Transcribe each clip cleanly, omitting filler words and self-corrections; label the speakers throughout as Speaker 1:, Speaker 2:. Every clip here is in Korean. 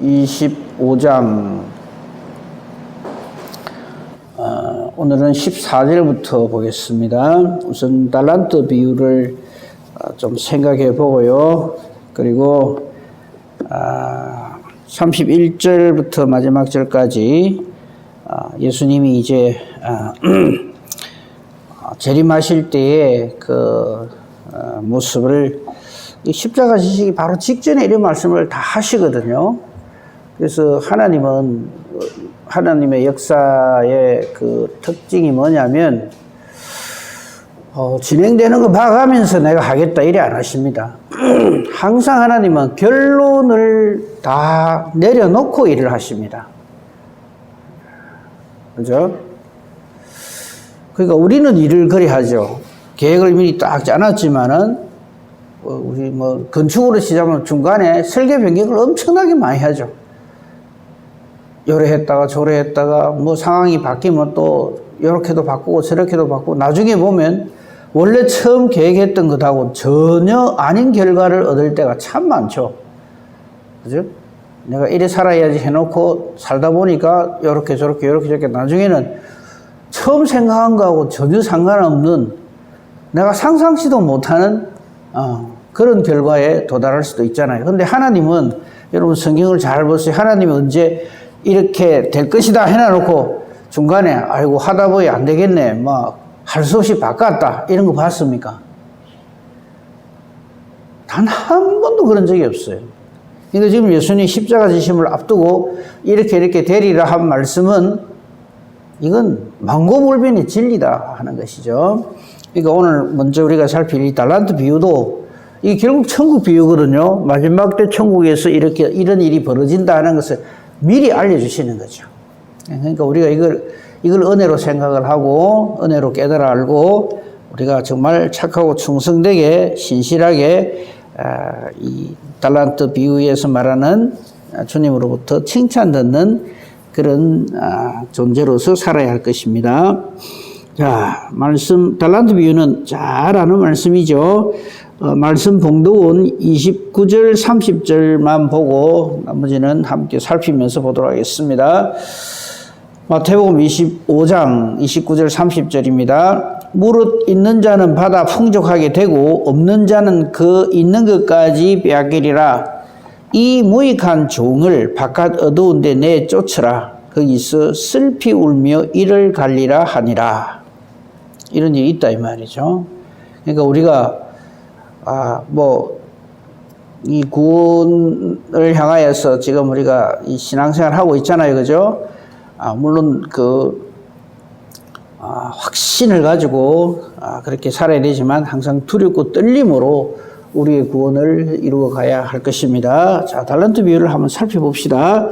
Speaker 1: 25장 오늘은 14절부터 보겠습니다. 우선 달란트 비유를 좀 생각해 보고요. 그리고 31절부터 마지막 절까지 예수님이 이제 재림하실 때의 그 모습을 십자가 지시기 바로 직전에 이런 말씀을 다 하시거든요. 그래서 하나님의 역사의 그 특징이 뭐냐면 진행되는 거 봐가면서 내가 하겠다 이래 안 하십니다. 항상 하나님은 결론을 다 내려놓고 일을 하십니다. 그죠? 그러니까 우리는 일을 그리 하죠. 계획을 미리 딱 짜놨지만은 우리 건축으로 시작하면 중간에 설계 변경을 엄청나게 많이 하죠. 요래 했다가 저래 했다가 상황이 바뀌면 또 요렇게도 바꾸고 저렇게도 바꾸고 나중에 보면 원래 처음 계획했던 것하고 전혀 아닌 결과를 얻을 때가 참 많죠. 그죠? 내가 이래 살아야지 해놓고 살다 보니까 요렇게 저렇게 나중에는 처음 생각한 거하고 전혀 상관없는 내가 상상치도 못하는 그런 결과에 도달할 수도 있잖아요. 근데 하나님은 여러분 성경을 잘 보세요. 하나님은 언제 이렇게 될 것이다 해놔놓고 중간에 아이고 하다 보니 안 되겠네 할 수 없이 바꿨다 이런 거 봤습니까? 단 한 번도 그런 적이 없어요. 그러니까 지금 예수님 십자가 지심을 앞두고 이렇게 되리라 한 말씀은 이건 망고불변의 진리다 하는 것이죠. 그러니까 오늘 먼저 우리가 살필 이 달란트 비유도 이게 결국 천국 비유거든요. 마지막 때 천국에서 이런 일이 벌어진다 하는 것을 미리 알려주시는 거죠. 그러니까 우리가 이걸 은혜로 생각을 하고 은혜로 깨달아 알고 우리가 정말 착하고 충성되게 신실하게 이 달란트 비유에서 말하는 주님으로부터 칭찬 듣는 그런 존재로서 살아야 할 것입니다. 자, 달란트 비유는 잘 아는 말씀이죠. 말씀 봉독은 29절, 30절만 보고 나머지는 함께 살피면서 보도록 하겠습니다. 마태복음 25장 29절, 30절입니다. 무릇 있는 자는 받아 풍족하게 되고 없는 자는 그 있는 것까지 빼앗기리라. 이 무익한 종을 바깥 어두운 데 내쫓으라. 거기서 슬피 울며 이를 갈리라 하니라. 이런 일이 있다 이 말이죠. 그러니까 우리가 이 구원을 향하여서 지금 우리가 이 신앙생활 하고 있잖아요. 그죠? 물론 확신을 가지고 그렇게 살아야 되지만 항상 두렵고 떨림으로 우리의 구원을 이루어 가야 할 것입니다. 자, 달란트 비유를 한번 살펴봅시다.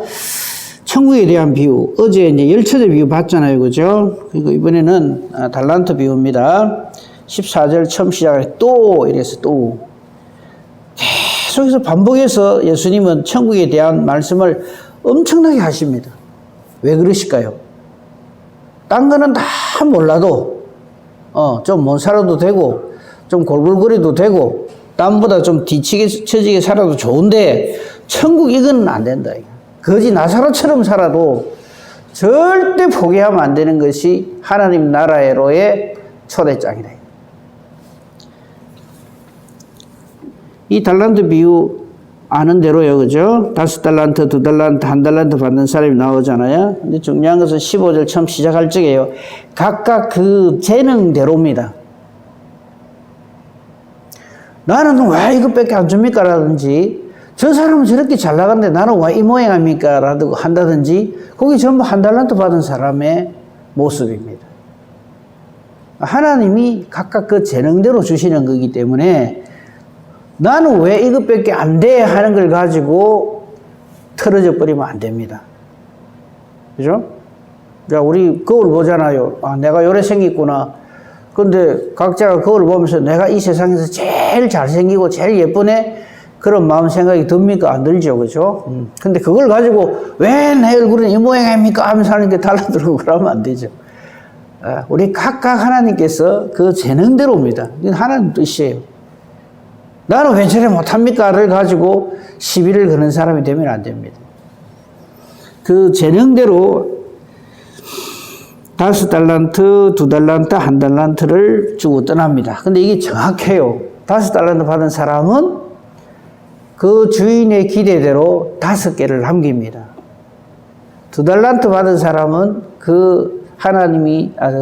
Speaker 1: 천국에 대한 비유. 어제 이제 열처제 비유 봤잖아요. 그죠? 그리고 이번에는 달란트 비유입니다. 14절 처음 시작을 또 이래서 또 계속해서 반복해서 예수님은 천국에 대한 말씀을 엄청나게 하십니다. 왜 그러실까요? 딴 거는 다 몰라도 좀 못 살아도 되고 좀 골골거려도 되고 땀보다 좀 뒤처지게 살아도 좋은데 천국 이건 안 된다. 거지 나사로처럼 살아도 절대 포기하면 안 되는 것이 하나님 나라로의 초대장이다. 이 달란트 비유 아는 대로요, 그죠? 5달란트, 2달란트, 1달란트 받는 사람이 나오잖아요. 근데 중요한 것은 15절 처음 시작할 적에요. 각각 그 재능대로입니다. 나는 왜 이것밖에 안 줍니까? 라든지, 저 사람은 저렇게 잘 나가는데 나는 왜 이 모양입니까? 라고 한다든지, 그게 전부 1달란트 받은 사람의 모습입니다. 하나님이 각각 그 재능대로 주시는 거기 때문에 나는 왜 이것밖에 안 돼? 하는 걸 가지고 틀어져 버리면 안 됩니다. 그죠? 자, 우리 거울 보잖아요. 내가 요래 생겼구나. 근데 각자가 거울 보면서 내가 이 세상에서 제일 잘생기고 제일 예쁘네? 그런 마음 생각이 듭니까? 안 들죠. 그죠? 근데 그걸 가지고 왜 내 얼굴은 이 모양입니까? 하면서 하는 게 달라들고 그러면 안 되죠. 우리 각각 하나님께서 그 재능대로입니다. 이건 하나님 뜻이에요. 나는 왜 저래 못합니까?를 가지고 시비를 거는 사람이 되면 안 됩니다. 그 재능대로 5달란트, 2달란트, 1달란트를 주고 떠납니다. 근데 이게 정확해요. 5달란트 받은 사람은 그 주인의 기대대로 5개를 남깁니다. 2달란트 받은 사람은 그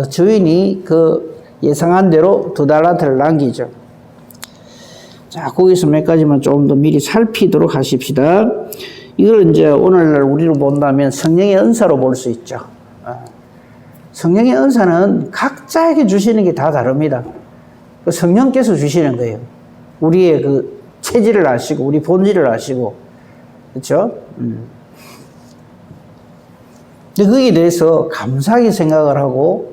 Speaker 1: 주인이 그 예상한 대로 2달란트를 남기죠. 자, 거기서 몇 가지만 조금 더 미리 살피도록 하십시다. 이걸 이제 오늘날 우리로 본다면 성령의 은사로 볼 수 있죠. 성령의 은사는 각자에게 주시는 게 다 다릅니다. 성령께서 주시는 거예요. 우리의 그 체질을 아시고, 우리 본질을 아시고, 그렇죠? 근데 거기에 대해서 감사하게 생각을 하고,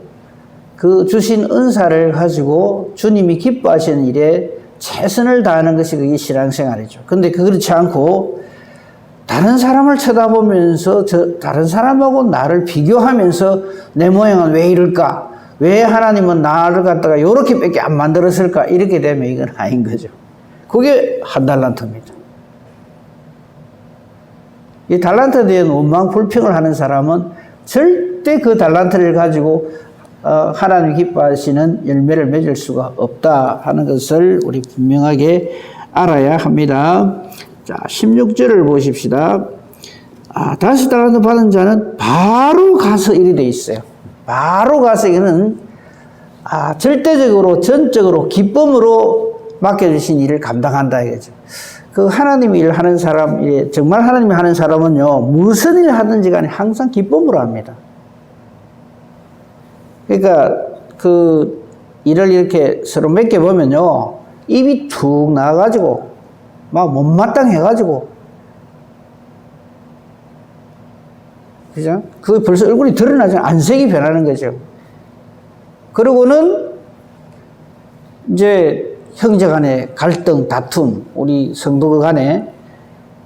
Speaker 1: 그 주신 은사를 가지고 주님이 기뻐하시는 일에 최선을 다하는 것이 그게 신앙생활이죠. 근데 그렇지 않고, 다른 사람을 쳐다보면서 다른 사람하고 나를 비교하면서 내 모양은 왜 이럴까? 왜 하나님은 나를 갖다가 이렇게밖에 안 만들었을까? 이렇게 되면 이건 아닌 거죠. 그게 1달란트입니다. 이 달란트에 대한 원망 불평을 하는 사람은 절대 그 달란트를 가지고 하나님 기뻐하시는 열매를 맺을 수가 없다 하는 것을 우리 분명하게 알아야 합니다. 자, 16절을 보십시다. 5달란트 받은 자는 바로 가서 일이 돼 있어요. 바로 가서 이거는 절대적으로 전적으로 기쁨으로 맡겨주신 일을 감당한다 이거죠. 그 하나님이 일하는 사람, 정말 하나님이 하는 사람은요, 무슨 일을 하든지 간에 항상 기쁨으로 합니다. 그러니까 그 일을 이렇게 서로 맡겨보면요, 입이 툭 나와가지고 막 못마땅해가지고, 그죠? 그 벌써 얼굴이 드러나죠. 안색이 변하는 거죠. 그러고는 이제 형제 간의 갈등, 다툼, 우리 성도 간에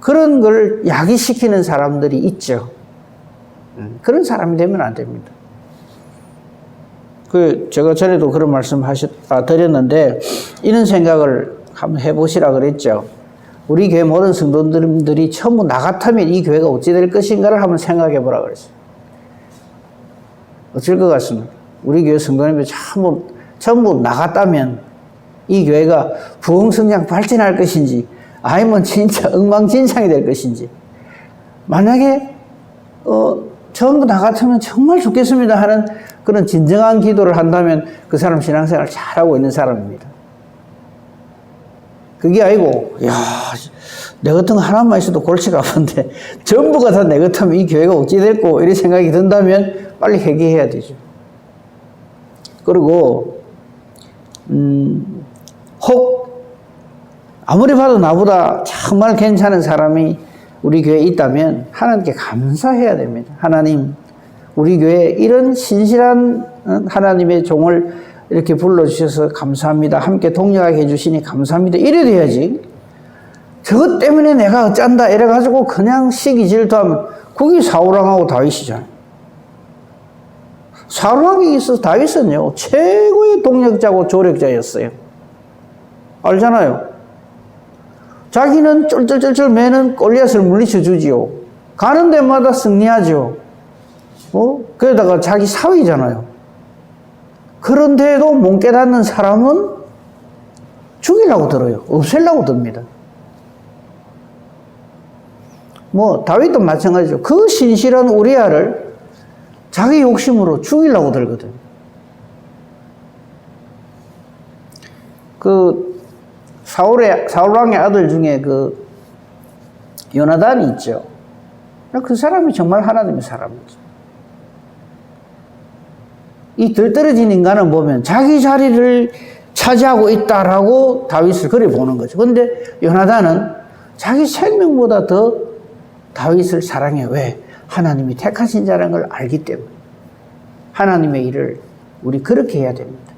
Speaker 1: 그런 걸 야기시키는 사람들이 있죠. 그런 사람이 되면 안 됩니다. 제가 전에도 그런 말씀 드렸는데, 이런 생각을 한번 해보시라 그랬죠. 우리 교회 모든 성도들이 전부 나 같으면 이 교회가 어찌 될 것인가를 한번 생각해 보라 그랬어요. 어쩔 것 같습니다. 우리 교회 성도님들 전부 나 같다면 이 교회가 부흥성장 발전할 것인지, 아니면 진짜 엉망진창이 될 것인지. 만약에 전부 나 같으면 정말 좋겠습니다 하는 그런 진정한 기도를 한다면 그 사람 신앙생활 잘하고 있는 사람입니다. 그게 아니고, 야, 내 같은 거 하나만 있어도 골치가 아픈데 전부가 다 내 같으면 이 교회가 어찌 됐고 이런 생각이 든다면 빨리 회개해야 되죠. 그리고 혹 아무리 봐도 나보다 정말 괜찮은 사람이 우리 교회에 있다면 하나님께 감사해야 됩니다. 하나님, 우리 교회에 이런 신실한 하나님의 종을 이렇게 불러주셔서 감사합니다. 함께 동력하게 해주시니 감사합니다. 이래 돼야지. 저것 때문에 내가 어쩐다 이래가지고 그냥 시기 질투하면 그게 사울왕하고 다윗이잖아요. 사울왕에 있어서 다윗은요, 최고의 동력자고 조력자였어요. 알잖아요. 자기는 쫄쫄쫄쫄 매는 골리앗을 물리쳐 주지요. 가는 데마다 승리하죠. 그러다가 자기 사위잖아요. 그런데도 못 깨닫는 사람은 죽이려고 들어요. 없애려고 듭니다. 다윗도 마찬가지죠. 그 신실한 우리아를 자기 욕심으로 죽이려고 들거든요. 사울왕의 아들 중에 요나단이 있죠. 그 사람이 정말 하나님의 사람이죠. 이 들떨어진 인간은 보면 자기 자리를 차지하고 있다라고 다윗을 그리 보는 거죠. 그런데 요나단은 자기 생명보다 더 다윗을 사랑해. 왜? 하나님이 택하신 자라는 걸 알기 때문에. 하나님의 일을 우리 그렇게 해야 됩니다.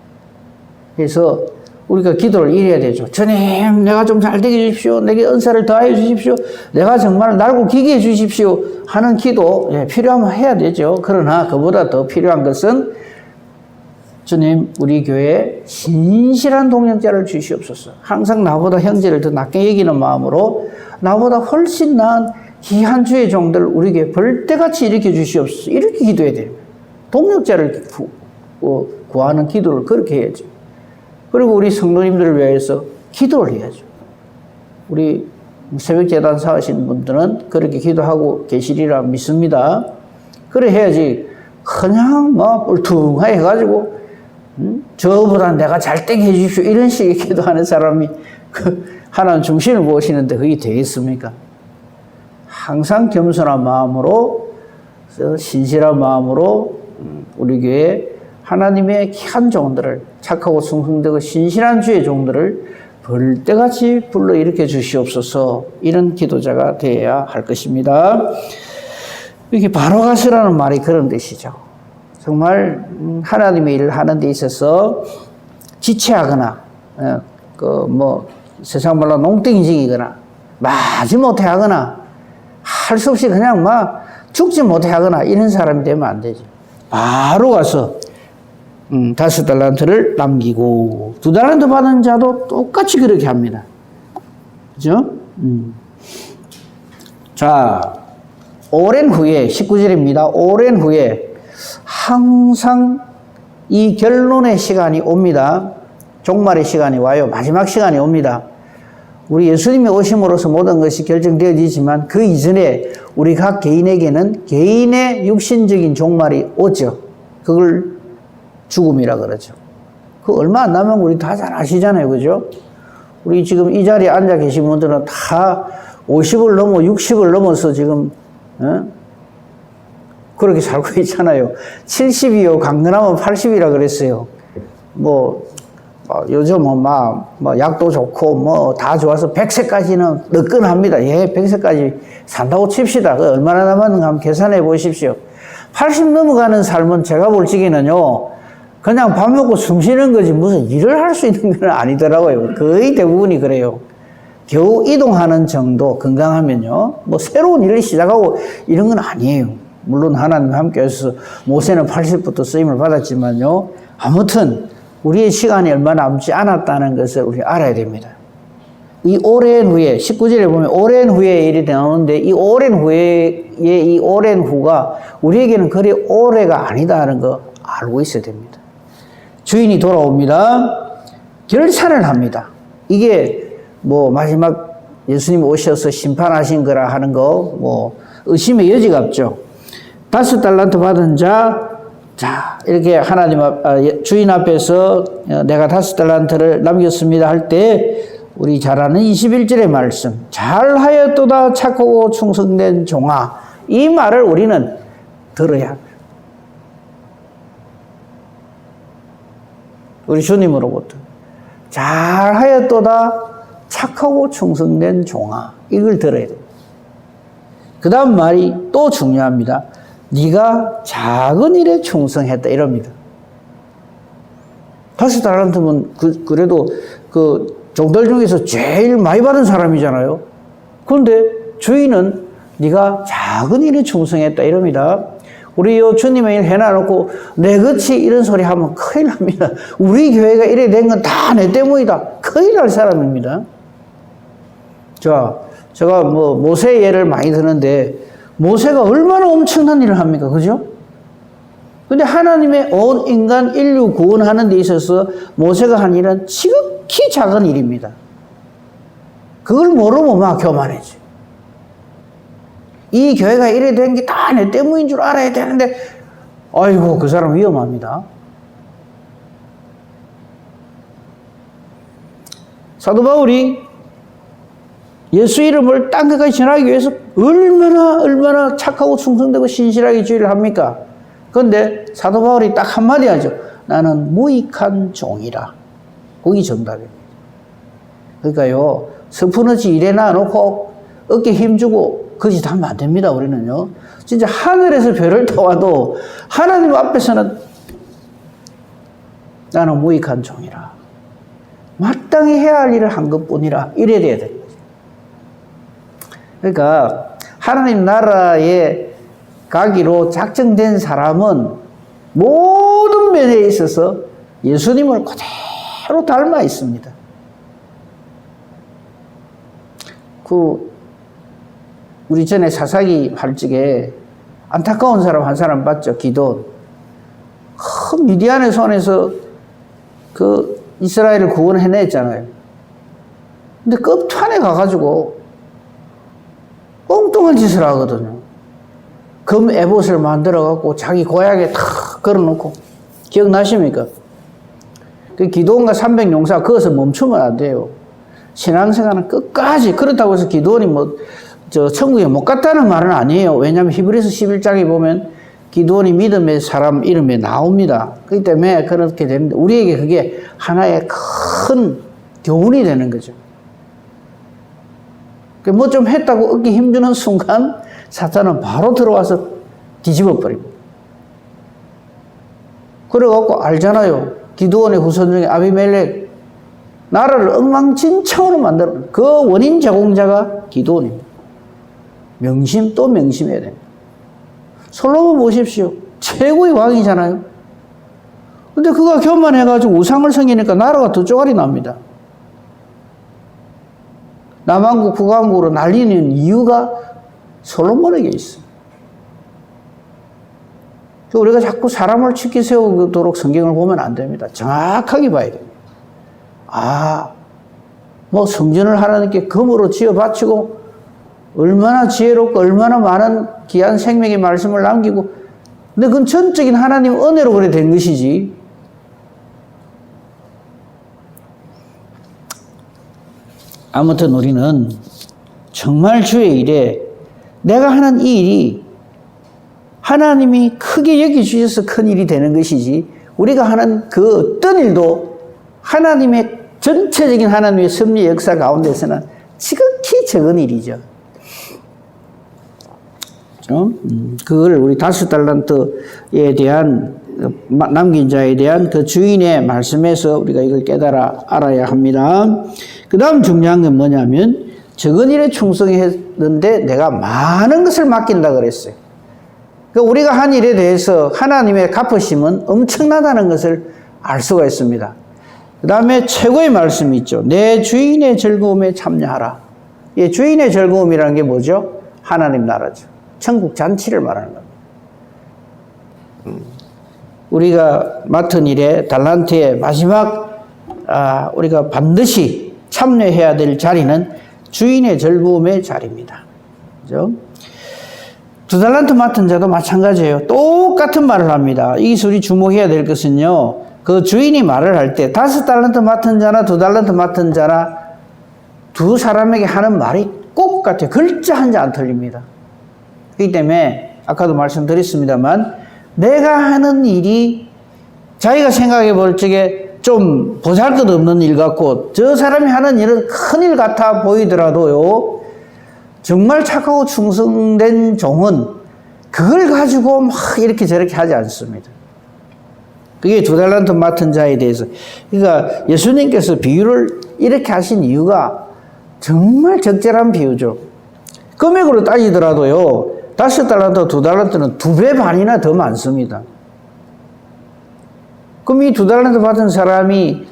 Speaker 1: 그래서 우리가 기도를 이래야 되죠. 주님, 내가 좀 잘 되게 해주십시오. 내게 은사를 더하여 주십시오. 내가 정말 날고 기게 해 주십시오. 하는 기도 필요하면 해야 되죠. 그러나 그보다 더 필요한 것은 주님, 우리 교회에 신실한 동역자를 주시옵소서. 항상 나보다 형제를 더 낮게 여기는 마음으로 나보다 훨씬 나은 귀한 주의 종들 우리에게 벌떼같이 일으켜 주시옵소서. 이렇게 기도해야 돼요. 동력자를 구하는 기도를 그렇게 해야죠. 그리고 우리 성도님들을 위해서 기도를 해야죠. 우리 새벽재단 사하시는 분들은 그렇게 기도하고 계시리라 믿습니다. 그래 해야지 그냥 뭐 뿔퉁하게 해가지고 저보다 내가 잘되게 해주십시오 이런 식의 기도하는 사람이 하나님 중심을 보시는데 그게 되겠습니까? 항상 겸손한 마음으로 신실한 마음으로 우리 교회 하나님의 귀한 종들을 착하고 충성되고 신실한 주의 종들을 벌떼같이 불러일으켜 주시옵소서. 이런 기도자가 되어야 할 것입니다. 이렇게 바로 가시라는 말이 그런 뜻이죠. 정말 하나님의 일을 하는 데 있어서 지체하거나 세상 말로 농땡이지기거나 마지 못해 하거나 할 수 없이 그냥 막 죽지 못해 하거나 이런 사람이 되면 안 되죠. 바로 가서 5달란트를 남기고 2달란트 받은 자도 똑같이 그렇게 합니다. 그죠? 자, 오랜 후에 19절입니다. 오랜 후에 항상 이 결론의 시간이 옵니다. 종말의 시간이 와요. 마지막 시간이 옵니다. 우리 예수님이 오심으로써 모든 것이 결정되어지지만 그 이전에 우리 각 개인에게는 개인의 육신적인 종말이 오죠. 그걸 죽음이라 그러죠. 그 얼마 안 남으면 우리 다 잘 아시잖아요. 그죠? 우리 지금 이 자리에 앉아 계신 분들은 다 50을 넘어 60을 넘어서 지금 그렇게 살고 있잖아요. 70이요 강건하면 80이라 그랬어요. 요즘은 약도 좋고 다 좋아서 100세까지는 느끈합니다. 100세까지 산다고 칩시다. 그 얼마나 남았는가 한번 계산해 보십시오. 80 넘어가는 삶은 제가 볼 적에는요, 그냥 밥 먹고 숨 쉬는 거지 무슨 일을 할 수 있는 건 아니더라고요. 거의 대부분이 그래요. 겨우 이동하는 정도 건강하면요. 새로운 일을 시작하고 이런 건 아니에요. 물론 하나님과 함께 해서 모세는 80부터 쓰임을 받았지만요. 아무튼 우리의 시간이 얼마 남지 않았다는 것을 우리 알아야 됩니다. 이 오랜 후에 19절에 보면 오랜 후에 일이 나오는데 이 오랜 후에 이 오랜 후가 우리에게는 그리 오래가 아니다는 거 알고 있어야 됩니다. 주인이 돌아옵니다. 결산을 합니다. 이게 마지막 예수님 오셔서 심판하신 거라 하는 거 의심의 여지가 없죠. 5달란트 받은 자, 이렇게 하나님 주인 앞에서 내가 5달란트를 남겼습니다 할 때 우리 잘 아는 21절의 말씀, 잘하였도다 착하고 충성된 종아, 이 말을 우리는 들어야 합니다. 우리 주님으로부터 잘하였도다 착하고 충성된 종아, 이걸 들어야 돼요. 그 다음 말이 또 중요합니다. 네가 작은 일에 충성했다 이럽니다. 5달란트면 그래도 종들 중에서 제일 많이 받은 사람이잖아요. 그런데 주인은 네가 작은 일에 충성했다 이럽니다. 우리 주님의 일 해놔놓고 내그치 이런 소리 하면 큰일 납니다. 우리 교회가 이래 된 건 다 내 때문이다. 큰일 날 사람입니다. 자, 제가 모세 예를 많이 드는데 모세가 얼마나 엄청난 일을 합니까? 그죠? 근데 하나님의 온 인간 인류 구원하는 데 있어서 모세가 한 일은 지극히 작은 일입니다. 그걸 모르면 막 교만해지. 이 교회가 이래 된 게 다 내 때문인 줄 알아야 되는데, 아이고, 그 사람 위험합니다. 사도 바울이 예수 이름을 딴 데까지 전하기 위해서 얼마나 착하고 충성되고 신실하게 주의를 합니까? 그런데 사도 바울이 딱 한마디 하죠. 나는 무익한 종이라. 그게 정답입니다. 그러니까요, 스푸너지 일에 놔놓고 어깨 힘주고 그 짓 하면 안 됩니다. 우리는요. 진짜 하늘에서 별을 떠와도 하나님 앞에서는 나는 무익한 종이라. 마땅히 해야 할 일을 한 것뿐이라. 이래야 돼야 돼요. 그러니까 하나님 나라에 가기로 작정된 사람은 모든 면에 있어서 예수님을 그대로 닮아 있습니다. 우리 전에 사사기 할 적에 안타까운 사람 한 사람 봤죠. 기돈. 미디안의 손에서 그 이스라엘을 구원해냈잖아요. 근데 끝판에 가가지고 엉뚱한 짓을 하거든요. 금 에봇을 만들어갖고 자기 고향에 탁 걸어놓고. 기억나십니까? 그 기도원과 300용사 거기서 멈추면 안 돼요. 신앙생활은 끝까지. 그렇다고 해서 기도원이 천국에 못 갔다는 말은 아니에요. 왜냐하면 히브리서 11장에 보면 기도원이 믿음의 사람 이름에 나옵니다. 그렇기 때문에 그렇게 되는데 우리에게 그게 하나의 큰 교훈이 되는 거죠. 뭐 좀 했다고 얻기 힘주는 순간 사탄은 바로 들어와서 뒤집어 버립니다. 그래갖고 알잖아요. 기드온의 후손 중에 아비멜렉 나라를 엉망진창으로 만들어. 그 원인 제공자가 기드온입니다. 명심 또 명심해야 됩니다. 솔로몬 보십시오. 최고의 왕이잖아요. 근데 그가 교만해가지고 우상을 섬기니까 나라가 두 쪼가리 납니다. 남한국 북한국으로 날리는 이유가 솔로몬에게 있어요. 우리가 자꾸 사람을 치켜 세우도록 성경을 보면 안 됩니다. 정확하게 봐야 됩니다. 성전을 하나님께 금으로 지어 바치고 얼마나 지혜롭고 얼마나 많은 귀한 생명의 말씀을 남기고, 근데 그건 전적인 하나님 은혜로 그래 된 것이지. 아무튼 우리는 정말 주의 일에 내가 하는 이 일이 하나님이 크게 여겨주셔서 큰 일이 되는 것이지, 우리가 하는 그 어떤 일도 하나님의 전체적인 하나님의 섭리 역사 가운데서는 지극히 적은 일이죠. 그걸 우리 5달란트에 대한 남긴 자에 대한 그 주인의 말씀에서 우리가 이걸 깨달아 알아야 합니다. 그 다음 중요한 건 뭐냐면 적은 일에 충성했는데 내가 많은 것을 맡긴다 그랬어요. 그러니까 우리가 한 일에 대해서 하나님의 갚으심은 엄청나다는 것을 알 수가 있습니다. 그 다음에 최고의 말씀이 있죠. 내 주인의 즐거움에 참여하라. 이 주인의 즐거움이라는 게 뭐죠? 하나님 나라죠. 천국 잔치를 말하는 겁니다. 우리가 맡은 일에 달란트의 마지막 우리가 반드시 참여해야 될 자리는 주인의 즐거움의 자리입니다. 그죠? 2달란트 맡은 자도 마찬가지예요. 똑같은 말을 합니다. 여기서 우리 주목해야 될 것은요, 그 주인이 말을 할 때 5달란트 맡은 자나 2달란트 맡은 자나 두 사람에게 하는 말이 꼭 같아요. 글자 한 자 안 틀립니다. 그렇기 때문에 아까도 말씀드렸습니다만 내가 하는 일이 자기가 생각해 볼 적에 좀 보잘것없는 일 같고 저 사람이 하는 일은 큰일 같아 보이더라도요, 정말 착하고 충성된 종은 그걸 가지고 막 이렇게 저렇게 하지 않습니다. 그게 2달란트 맡은 자에 대해서. 그러니까 예수님께서 비유를 이렇게 하신 이유가 정말 적절한 비유죠. 금액으로 따지더라도요, 5달란트, 2달란트는 2배 반이나 더 많습니다. 그럼 이 2달란트 받은 사람이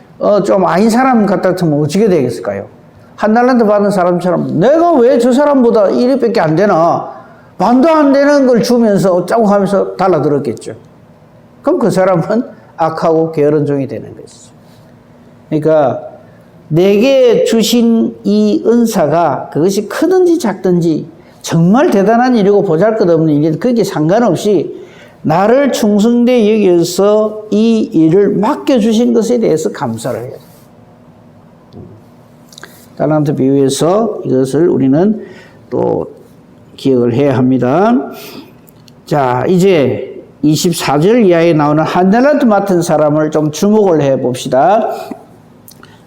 Speaker 1: 좀 아닌 사람 같았으면 어떻게 되겠을까요? 1달란트 받은 사람처럼 내가 왜 저 사람보다 1위밖에 안 되나? 반도 안 되는 걸 주면서 어쩌고 하면서 달라들었겠죠. 그럼 그 사람은 악하고 게으른 종이 되는 것이죠. 그러니까 내게 주신 이 은사가 그것이 크든지 작든지 정말 대단한 일이고 보잘것없는 일이든 그게 상관없이 나를 충성되게 여겨서 이 일을 맡겨주신 것에 대해서 감사를 해야 돼요. 달란트 비유에서 이것을 우리는 또 기억을 해야 합니다. 자, 이제 24절 이하에 나오는 1달란트 맡은 사람을 좀 주목을 해 봅시다.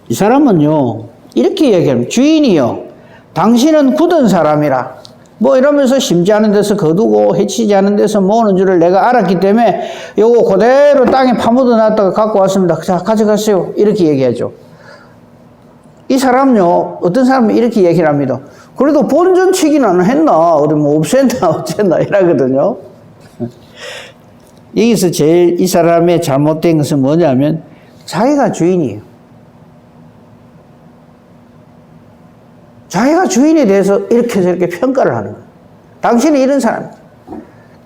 Speaker 1: 이 사람은요, 이렇게 얘기합니다. 주인이요, 당신은 굳은 사람이라. 이러면서 심지 않은 데서 거두고 해치지 않은 데서 모으는 줄을 내가 알았기 때문에 요거 그대로 땅에 파묻어 놨다가 갖고 왔습니다. 자, 가져가세요. 이렇게 얘기하죠. 이 사람요, 어떤 사람은 이렇게 얘기를 합니다. 그래도 본전치기는 했나? 우리 없앴나? 어쨌나? 이러거든요. 여기서 제일 이 사람의 잘못된 것은 뭐냐면 자기가 주인이에요. 자기가 주인에 대해서 이렇게 저렇게 평가를 하는 거예요. 당신이 이런 사람.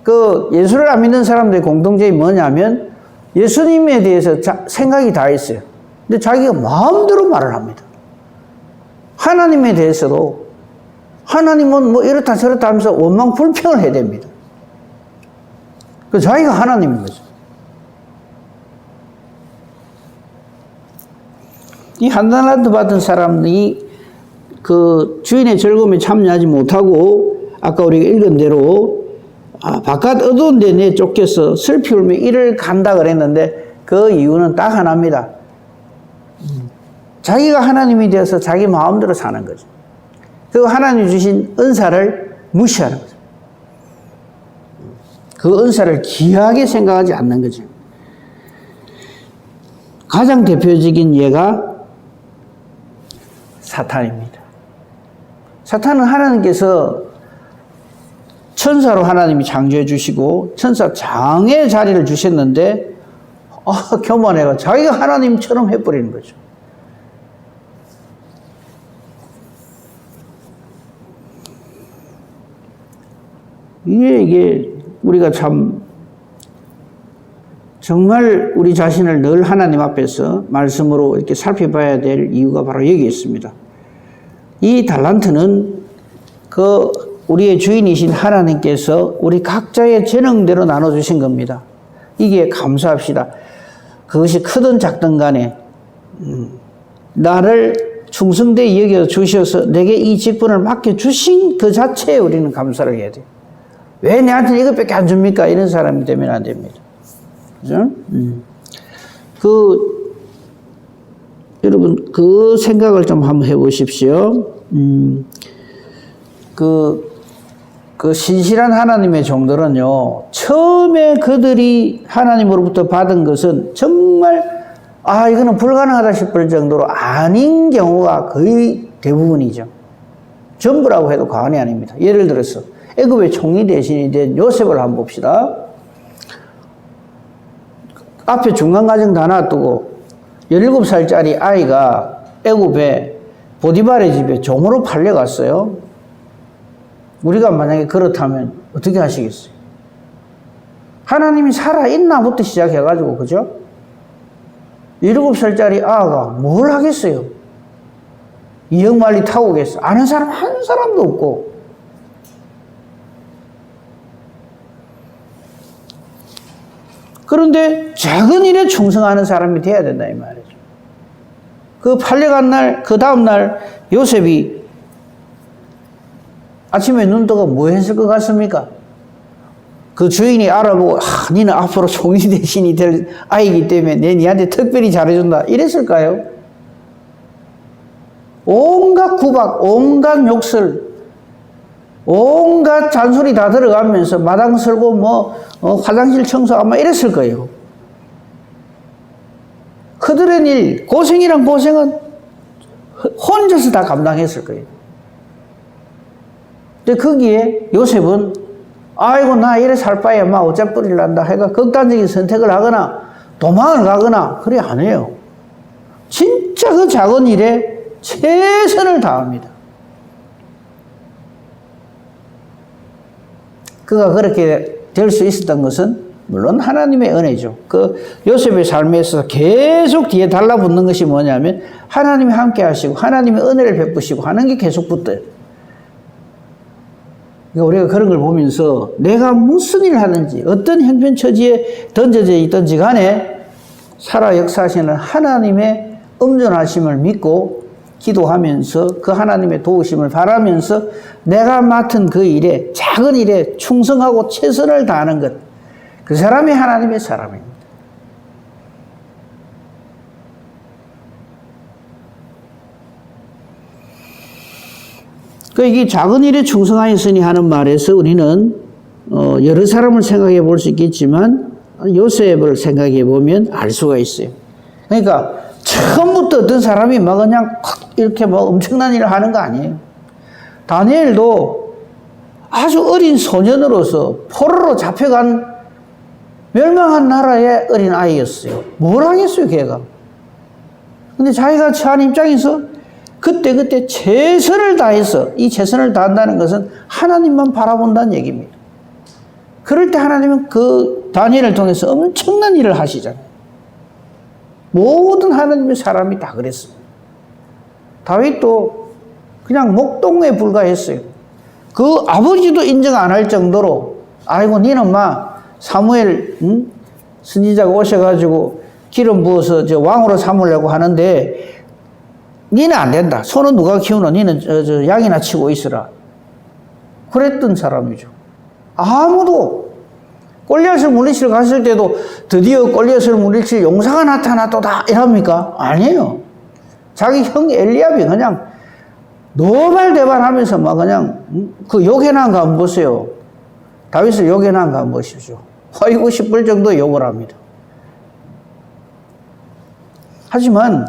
Speaker 1: 그 예수를 안 믿는 사람들의 공통점이 뭐냐면 예수님에 대해서 생각이 다 있어요. 근데 자기가 마음대로 말을 합니다. 하나님에 대해서도 하나님은 뭐 이렇다 저렇다 하면서 원망 불평을 해야 됩니다. 그 자기가 하나님인 거죠. 이 한달란트 받은 사람이 그 주인의 즐거움에 참여하지 못하고 아까 우리가 읽은 대로 바깥 어두운 데 내 쫓겨서 슬피 울며 이를 간다 그랬는데 그 이유는 딱 하나입니다. 자기가 하나님이 되어서 자기 마음대로 사는 거죠. 그리고 하나님 주신 은사를 무시하는 거죠. 그 은사를 귀하게 생각하지 않는 거죠. 가장 대표적인 예가 사탄입니다. 사탄은 하나님께서 천사로 하나님이 창조해 주시고 천사 장의 자리를 주셨는데 교만해가 자기가 하나님처럼 해버리는 거죠. 이게 우리가 참 정말 우리 자신을 늘 하나님 앞에서 말씀으로 이렇게 살펴봐야 될 이유가 바로 여기 있습니다. 이 달란트는 그 우리의 주인이신 하나님께서 우리 각자의 재능대로 나눠주신 겁니다. 이게 감사합시다. 그것이 크든 작든 간에 나를 충성되이 여겨 주셔서 내게 이 직분을 맡겨주신 그 자체에 우리는 감사를 해야 돼요. 왜 내한테 이것밖에 안 줍니까? 이런 사람이 되면 안 됩니다. 그죠? 여러분, 그 생각을 좀 한번 해보십시오. 그 신실한 하나님의 종들은요, 처음에 그들이 하나님으로부터 받은 것은 정말, 이거는 불가능하다 싶을 정도로 아닌 경우가 거의 대부분이죠. 전부라고 해도 과언이 아닙니다. 예를 들어서, 애굽의 총리 대신이 된 요셉을 한번 봅시다. 앞에 중간과정 다 놔두고 17살짜리 아이가 애굽의 보디발의 집에 종으로 팔려갔어요. 우리가 만약에 그렇다면 어떻게 하시겠어요? 하나님이 살아있나부터 시작해가지고, 그죠? 17살짜리 아가 뭘 하겠어요? 이역만리 타고 오겠어? 아는 사람 한 사람도 없고. 그런데 작은 일에 충성하는 사람이 돼야 된다 이 말이죠. 그 팔려간 날, 그 다음날 요셉이 아침에 눈 뜨고 뭐 했을 것 같습니까? 그 주인이 알아보고 니는 앞으로 총리 대신이 될 아이기 때문에 니한테 특별히 잘해준다 이랬을까요? 온갖 구박, 온갖 욕설, 온갖 잔소리 다 들어가면서 마당 쓸고 화장실 청소하고 막 이랬을 거예요. 그들의 일, 고생이란 고생은 혼자서 다 감당했을 거예요. 근데 거기에 요셉은 아이고 나 이래 살 바에 막 어째 뿌리란다 해가 극단적인 선택을 하거나 도망을 가거나 그래 안 해요. 진짜 그 작은 일에 최선을 다합니다. 그가 그렇게 될 수 있었던 것은 물론 하나님의 은혜죠. 그 요셉의 삶에 있어서 계속 뒤에 달라붙는 것이 뭐냐면 하나님이 함께 하시고 하나님의 은혜를 베푸시고 하는 게 계속 붙어요. 그러니까 우리가 그런 걸 보면서 내가 무슨 일을 하든지 어떤 형편처지에 던져져 있든지 간에 살아 역사하시는 하나님의 음존하심을 믿고 기도하면서 그 하나님의 도우심을 바라면서 내가 맡은 그 일에 작은 일에 충성하고 최선을 다하는 것, 그 사람이 하나님의 사람입니다. 이 작은 일에 충성하였으니 하는 말에서 우리는 여러 사람을 생각해 볼 수 있겠지만 요셉을 생각해 보면 알 수가 있어요. 그러니까 처음부터 어떤 사람이 막 그냥 이렇게 뭐 엄청난 일을 하는 거 아니에요. 다니엘도 아주 어린 소년으로서 포로로 잡혀간 멸망한 나라의 어린 아이였어요. 뭘 하겠어요, 걔가. 근데 자기가 처한 입장에서 그때 최선을 다해서, 이 최선을 다한다는 것은 하나님만 바라본다는 얘기입니다. 그럴 때 하나님은 그 다니엘을 통해서 엄청난 일을 하시잖아요. 모든 하나님의 사람이 다 그랬습니다. 다윗도 그냥 목동에 불과했어요. 그 아버지도 인정 안 할 정도로, 아이고 니는 사무엘 선지자가 오셔가지고 기름 부어서 저 왕으로 삼으려고 하는데 니는 안 된다. 소는 누가 키우노? 니는 저 양이나 치고 있으라. 그랬던 사람이죠. 아무도 골리앗을 물리치러 갔을 때도 드디어 골리앗을 물리칠 용사가 나타났도다 이럽니까? 아니에요. 자기 형 엘리압이 그냥 노발대발하면서 그냥 그 욕해난 거 한번 보세요. 다윗을 욕해난 거 한번 보십시오. 허이고 싶을 정도 욕을 합니다. 하지만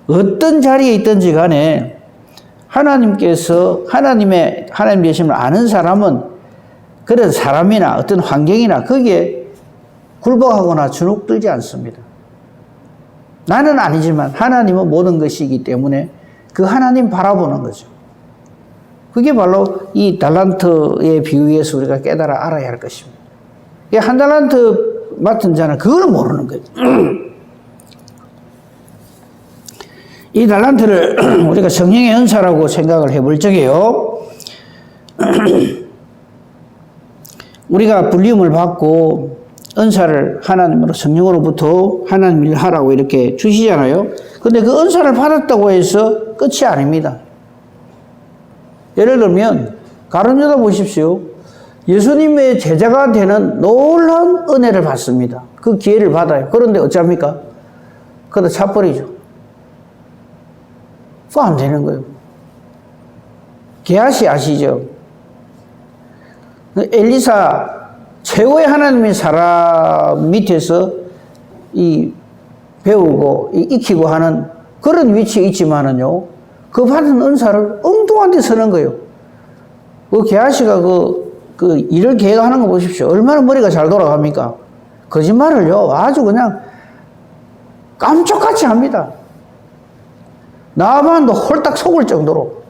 Speaker 1: 어떤 자리에 있든지 간에 하나님께서 하나님 계심을 아는 사람은 그런 사람이나 어떤 환경이나 거기에 굴복하거나 주눅들지 않습니다. 나는 아니지만 하나님은 모든 것이기 때문에 그 하나님 바라보는 거죠. 그게 바로 이 달란트의 비유에서 우리가 깨달아 알아야 할 것입니다. 한 달란트 맡은 자는 그걸 모르는 거죠. 이 달란트를 우리가 성령의 은사라고 생각을 해볼 적에요. 우리가 불림을 받고 은사를 하나님으로 성령으로부터 하나님 일을 하라고 이렇게 주시잖아요. 근데 그 은사를 받았다고 해서 끝이 아닙니다. 예를 들면 가룟유다 보십시오. 예수님의 제자가 되는 놀라운 은혜를 받습니다. 그 기회를 받아요. 그런데 어쩝니까? 그러다 차버리죠. 그거 안 되는 거예요. 게하시 아시죠? 엘리사 최고의 하나님의 사람 밑에서 배우고 익히고 하는 그런 위치에 있지만은요, 그 받은 은사를 엉뚱한 데 쓰는 거예요. 그 게하시가 그 일을 계획하는 거 보십시오. 얼마나 머리가 잘 돌아갑니까? 거짓말을요, 아주 그냥 깜짝같이 합니다. 나만도 홀딱 속을 정도로.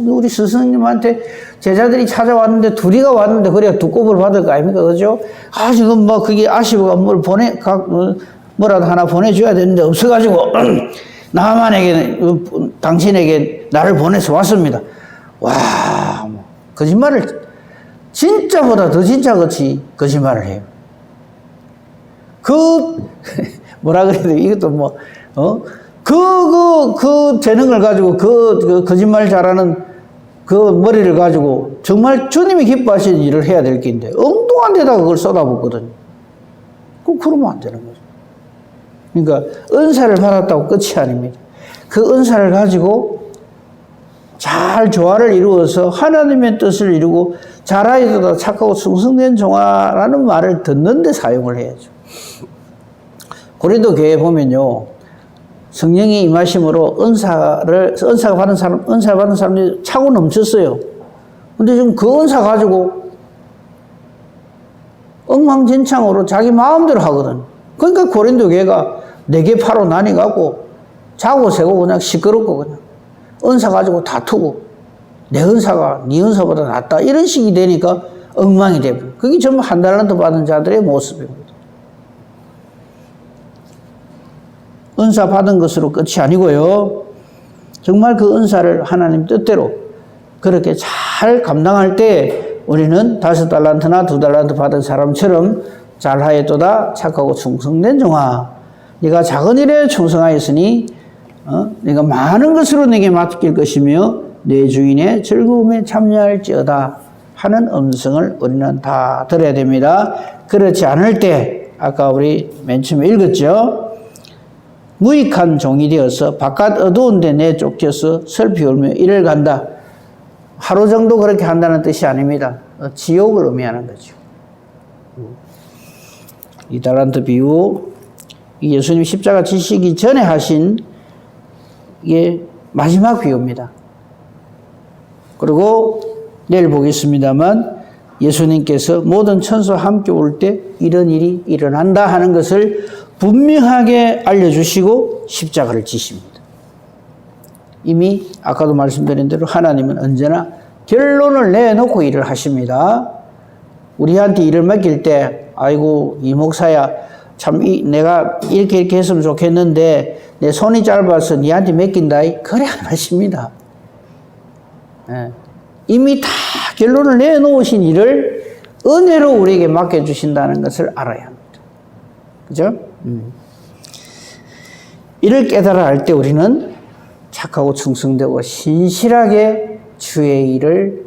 Speaker 1: 우리 스승님한테 제자들이 찾아왔는데, 둘이가 왔는데, 그래야 두 곱을 받을 거 아닙니까? 그죠? 지금 그게 아시고가 뭐라도 하나 보내줘야 되는데, 없어가지고, 당신에게 나를 보내서 왔습니다. 와, 거짓말을, 진짜보다 더 진짜같이 거짓말을 해요. 뭐라 그래야 돼? 이것도 그 재능을 가지고, 그 거짓말 잘하는 그 머리를 가지고 정말 주님이 기뻐하시는 일을 해야 될 게인데, 엉뚱한 데다가 그걸 쏟아붓거든요. 그러면 안 되는 거죠. 그러니까, 은사를 받았다고 끝이 아닙니다. 그 은사를 가지고 잘 조화를 이루어서 하나님의 뜻을 이루고, 잘하여도다 착하고 충성된 종아라는 말을 듣는 데 사용을 해야죠. 고린도 교회에 보면요, 성령이 임하심으로 은사를 받은 사람들이 차고 넘쳤어요. 근데 지금 그 은사 가지고 엉망진창으로 자기 마음대로 하거든. 그러니까 고린도 교회가 4개 파로 나뉘어갖고 자고 새고 그냥 시끄럽고 그냥 은사 가지고 다투고, 내 은사가 네 은사보다 낫다 이런 식이 되니까 엉망이 되고, 그게 전부 한 달란트 받은 자들의 모습입니다. 은사 받은 것으로 끝이 아니고요, 정말 그 은사를 하나님 뜻대로 그렇게 잘 감당할 때 우리는 5달란트나 2달란트 받은 사람처럼 잘하였도다 착하고 충성된 종아, 네가 작은 일에 충성하였으니 네가 많은 것으로 내게 맡길 것이며 내 주인의 즐거움에 참여할지어다 하는 음성을 우리는 다 들어야 됩니다. 그렇지 않을 때 아까 우리 맨 처음에 읽었죠. 무익한 종이 되어서 바깥 어두운 데 내쫓겨서 슬피 울며 이를 간다. 하루 정도 그렇게 한다는 뜻이 아닙니다. 지옥을 의미하는 거죠. 이 달란트 비유, 예수님 십자가 지시기 전에 하신 이게 마지막 비유입니다. 그리고 내일 보겠습니다만, 예수님께서 모든 천사와 함께 올 때 이런 일이 일어난다 하는 것을 분명하게 알려주시고 십자가를 지십니다. 이미 아까도 말씀드린 대로 하나님은 언제나 결론을 내놓고 일을 하십니다. 우리한테 일을 맡길 때 아이고 이 목사야 참 내가 이렇게 했으면 좋겠는데 내 손이 짧아서 니한테 맡긴다. 그래 안 하십니다. 예. 이미 다 결론을 내놓으신 일을 은혜로 우리에게 맡겨주신다는 것을 알아야 합니다. 그죠? 이를 깨달아 할 때 우리는 착하고 충성되고 신실하게 주의 일을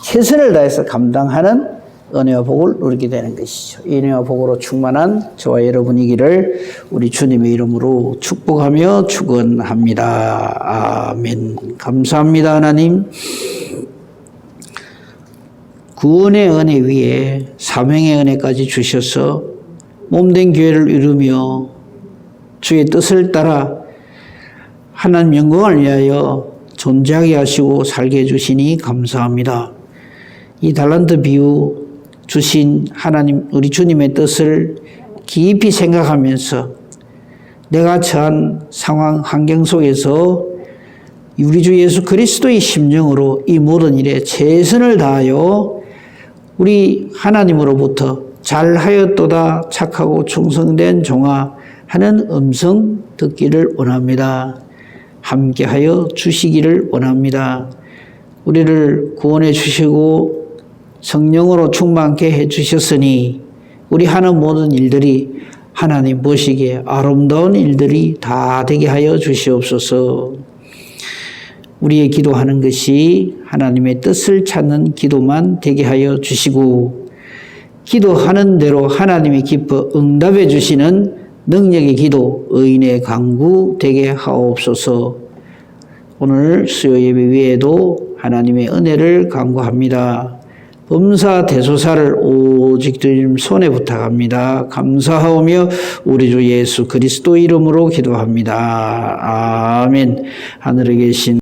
Speaker 1: 최선을 다해서 감당하는 은혜와 복을 누리게 되는 것이죠. 이 은혜와 복으로 충만한 저와 여러분이기를 우리 주님의 이름으로 축복하며 축원합니다. 아멘. 감사합니다, 하나님. 구원의 은혜 위에 사명의 은혜까지 주셔서 몸된 교회를 이루며 주의 뜻을 따라 하나님 영광을 위하여 존재하게 하시고 살게 해주시니 감사합니다. 이 달란트 비유 주신 하나님 우리 주님의 뜻을 깊이 생각하면서 내가 처한 상황 환경 속에서 우리 주 예수 그리스도의 심정으로 이 모든 일에 최선을 다하여 우리 하나님으로부터 잘하였도다 착하고 충성된 종아 하는 음성 듣기를 원합니다. 함께하여 주시기를 원합니다. 우리를 구원해 주시고 성령으로 충만케 해 주셨으니 우리 하는 모든 일들이 하나님 보시기에 아름다운 일들이 다 되게 하여 주시옵소서. 우리의 기도하는 것이 하나님의 뜻을 찾는 기도만 되게 하여 주시고 기도하는 대로 하나님이 기뻐 응답해 주시는 능력의 기도, 의인의 강구 되게 하옵소서. 오늘 수요 예배 위에도 하나님의 은혜를 간구합니다. 범사 대소사를 오직 주님 손에 부탁합니다. 감사하오며 우리 주 예수 그리스도 이름으로 기도합니다. 아멘. 하늘에 계신